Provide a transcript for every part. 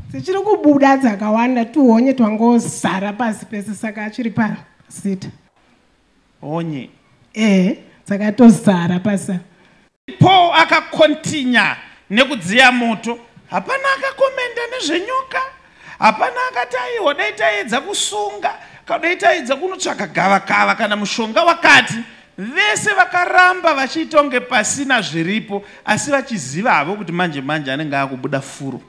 Dzichiri kubuda dzakawanda tuhonye twangozara pasi pese saka achiri pasita. Honye. Dzakatozara pasi. Paul akakontinya nekudziya moto. Hapana akakomenda nezvenyoka. Hapana akati aiwa dai taedza kusunga. Dai taedza kunotsvaka gavakava kana mushonga wakati. Vese vakaramba vachiita kunge pasina zviripo asi vachiziva havo kuti manje anenge akubuda furu.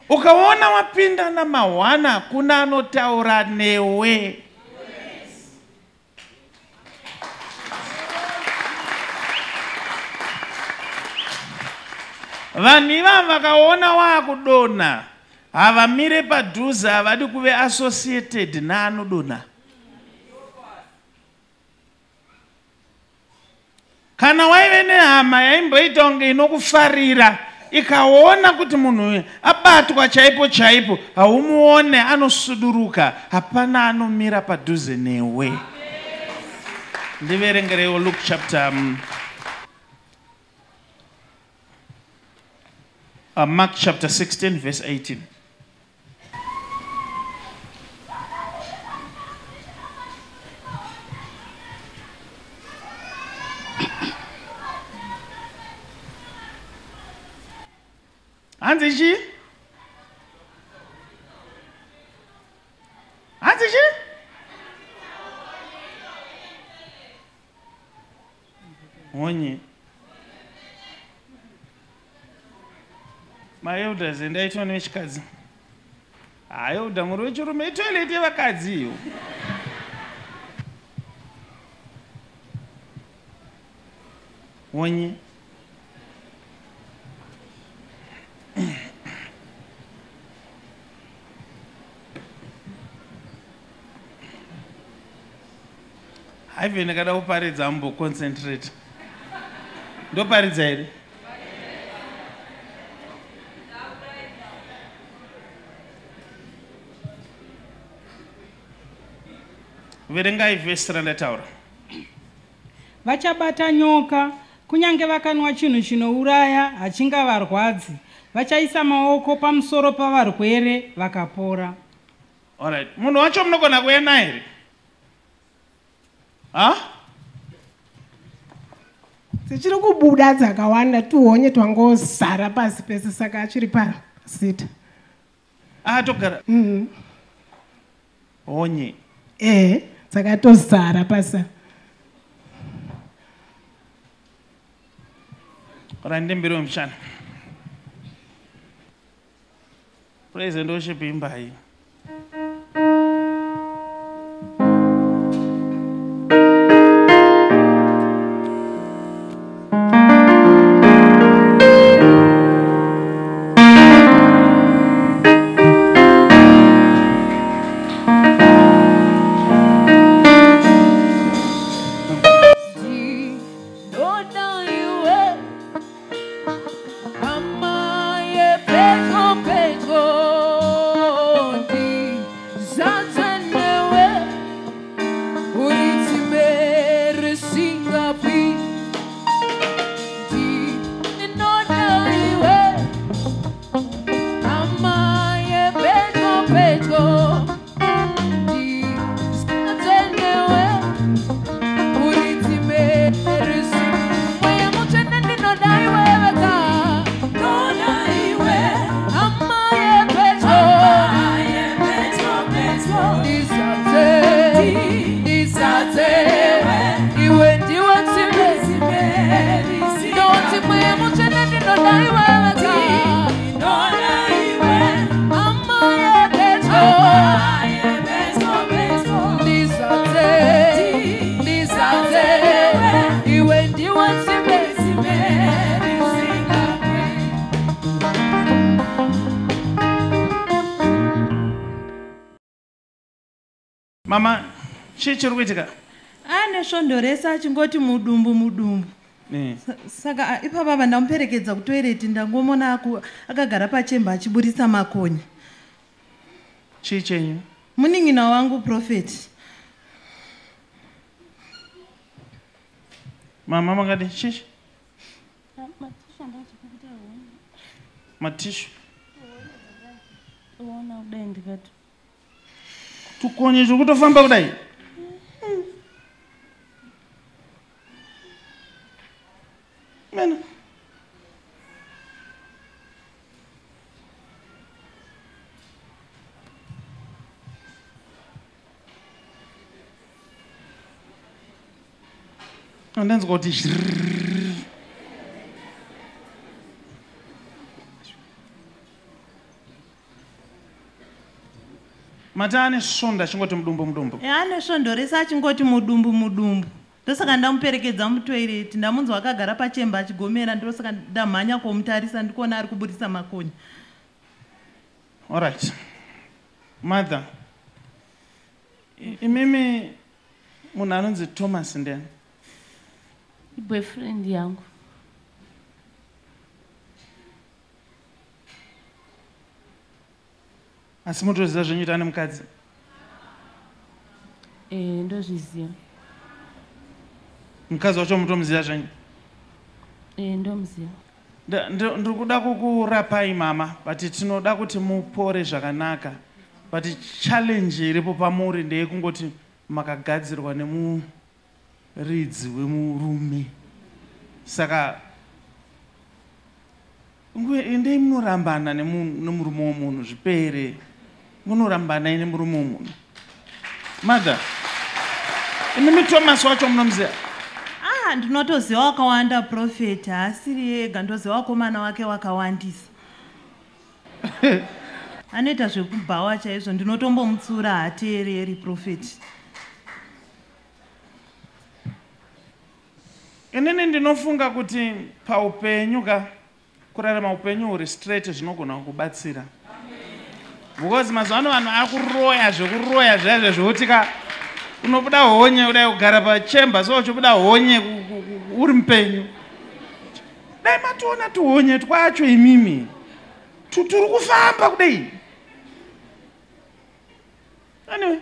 Ukaona wapinda namahwana kuna anotaura newe. Vanhu ivava vakaona waakudonha havamire padhuze, havadi kuve associated naanodonha. Kana waive nehama yaimboita kunge inokufarira ikaona kuti munhu uyu abatwa chaipo chaipo, haumuone anosuduruka, hapana anomira padhuze newe. Ndiverengerewo Luke chapter Mark chapter 16 verse 18. Hanzichi? Honye. Mayoda zendaitwa nevechikadzi. Ayoda muri wechirume itoilet yevakadzi iyo. Honye. Haive ndakada kuparidza ambo concentrate. Ndoparidza here? Verengai vhesi randataura. Vachabata nyoka, kunyange vakanwa chinhu chinouraya hachingavarwadzi. Vachaisa maoko pamusoro pavarwere vakapora. Alright. Munhu wacho munogona kuenda here? Dzichiri kubuda dzakawanda tuhonye twangozara pasi pese saka achiri pasita. Togara. Honye. Dzakatozara pasi. Randembere mushana. Praise and worship imba hii. Mama, chiri kuitika? Aneshondoresa achingoti mudumbu. Saka ipa baba ndamuperekedza kutoilet ndangomona akagara pachemba achiburisa makonye. Chichenyu? Muning'ina wangu Prophet. Mama makati chichi? matishu Uona kudai ndikati. tukonye zvekutofamba kudai mena andanzwa kuti mata ane svonda achingoti mudumbu Ane svondo rese achingoti mudumbu. Ndosaka ndamuperekedza mutoireti, ndamunzwa akagara pachemba achigomera, ndosaka ndamhanya kumutarisa ndikuona ari kuburisa makonye. Alright. Mother. Imimi munhu anonzi Thomas ndiani? Boyfriend yangu. Asi mutoziva zvenyu kuti ane mukadzi? Ndozviziva. Mukadzi wacho mutomuziva zvenyu? Ndomuziva. Ndiri kuda kukurapai mama, but tinoda kuti mupore zvakanaka. But challenge iripo pamuri ndeyekungoti makagadzirwa nemuridzi wemurume. Saka endei munorambana nemurume womunhu zvipere. Munorambana nemurume womunhu. Mother, imimi Thomas wacho munomuziva? Ndinotoziva wakawanda Prophet, asiri yega, ndoziva wakomana wake wakawandisa. Anoita zvekubhawa chaizvo, ndinotombomutsura hateereri Prophet. Inini ndinofunga kuti paupenyu kurarama upenyu huri straight zvinogona kubatsira. Because mazuva ano vanhu akuroya zvekuroya zvekuti unobuda honye kudai kugara pachemba so uchibuda honye uri mupenyu. Dai matoona tuhonye twacho imimi turi kufamba kudai. Anyway,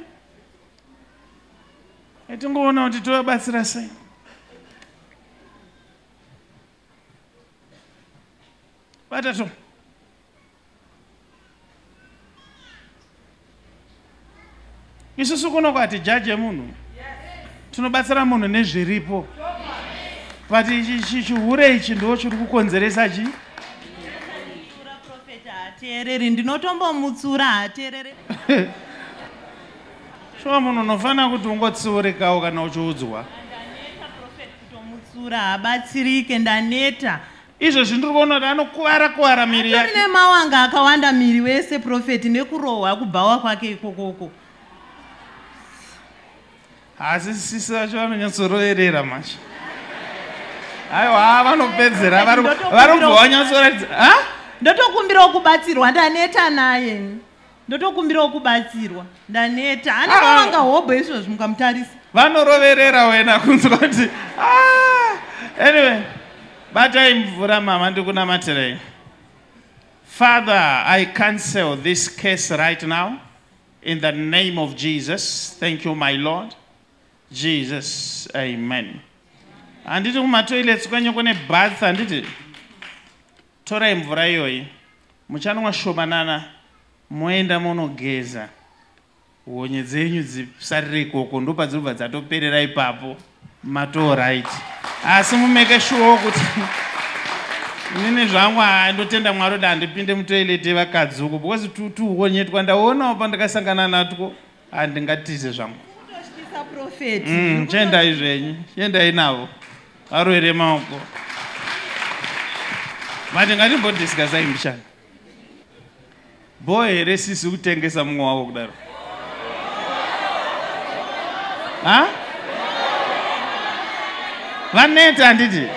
tingoona kuti tovabatsira sei. Batato. Isusu kuno kwati jaje munhu. Tinobatsira munhu nezviripo. But chihure ichi ndo chiri kukonzeresa chi? Prophet hateereri, ndinotombomutsura hateereri. Shoma munhu unofana kuti ungotsiurikawo kana uchiudzwa. Ndaneta Prophet kutomutsura habatsirike, ndaneta. Izvo zvindiri kuona kuti anokuvara miri yake. Ane mawanga akawanda miri wese Prophet nekurohwa kubhawa kwake ikokoko. Asi sisi vacho vanonyatsoroverera macho. Aiwa vanopedzera vari kubva vanyatsoratidza. Ndotokumbirawo kubatsirwa, ndaneta naye. Ndotokumbirawo kubatsirwa, ndaneta. Ane mawanga hobho izvozvo mukamutarisa. Vanoroverera wena kunzwa kuti anyway, batai mvura mama ndikunamatirai. Father, I cancel this case right now in the name of Jesus. Thank you, my Lord. Jesus, amen. Anditi kumatoilets kwenye kune bath anditi torai mvura iyoyi muchanwa shomanana moenda monogeza honye dzenyu dzisarire ikoko ndo padzirubva dzatoperera ipapo mato right. Asi mumeke sure kuti inini zvangu ndotenda Mwari kuti handipinde mutoileti vakadzi uko because tuhonye twandaonawo pandakasangana natwo handingatize zvangu. Prophet. Chendai zvenyu, chendai navo. Varwere maoko. Mati ngatimbodiscussai mushana. Boy here sisi kutengesa mumwe wako kudaro. Vaneta handiti?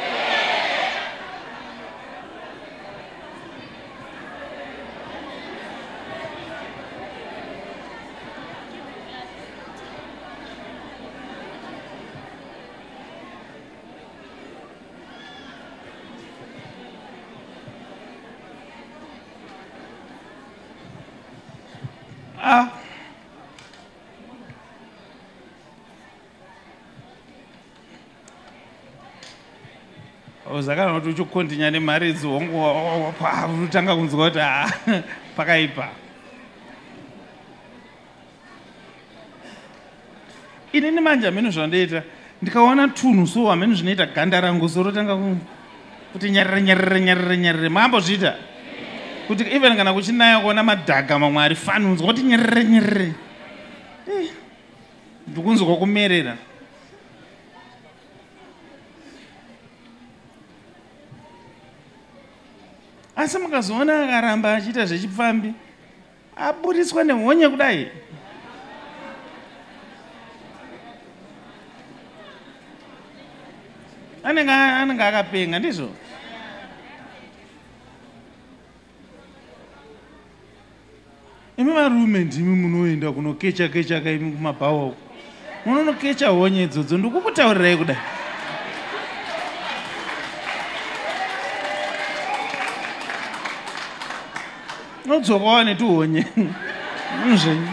uzakana kuti uchikontinya nemari dzihongo utanga kunzwa kuti pakaipa. Inini manje amene zvandoita ndikaona tunhu so amene zvinoita ganda rangu so rotanga kuti nyarere mambozviita kuti even kana kuchinaya kuona madhaga mamwe ari fani unzwa kuti nyerere ndikunzwa kumerera. Asi mukazoona akaramba achiita zvechipfambi aburiswa nehonye kudai, anenge akapenga ndizvo. Imi varume ndimi munoenda kunokecha kaimi kumabhawa uko, munonokecha honye idzodzo. Ndikukutaurirai kudai. Nodzokawo netuhonye zvenyu.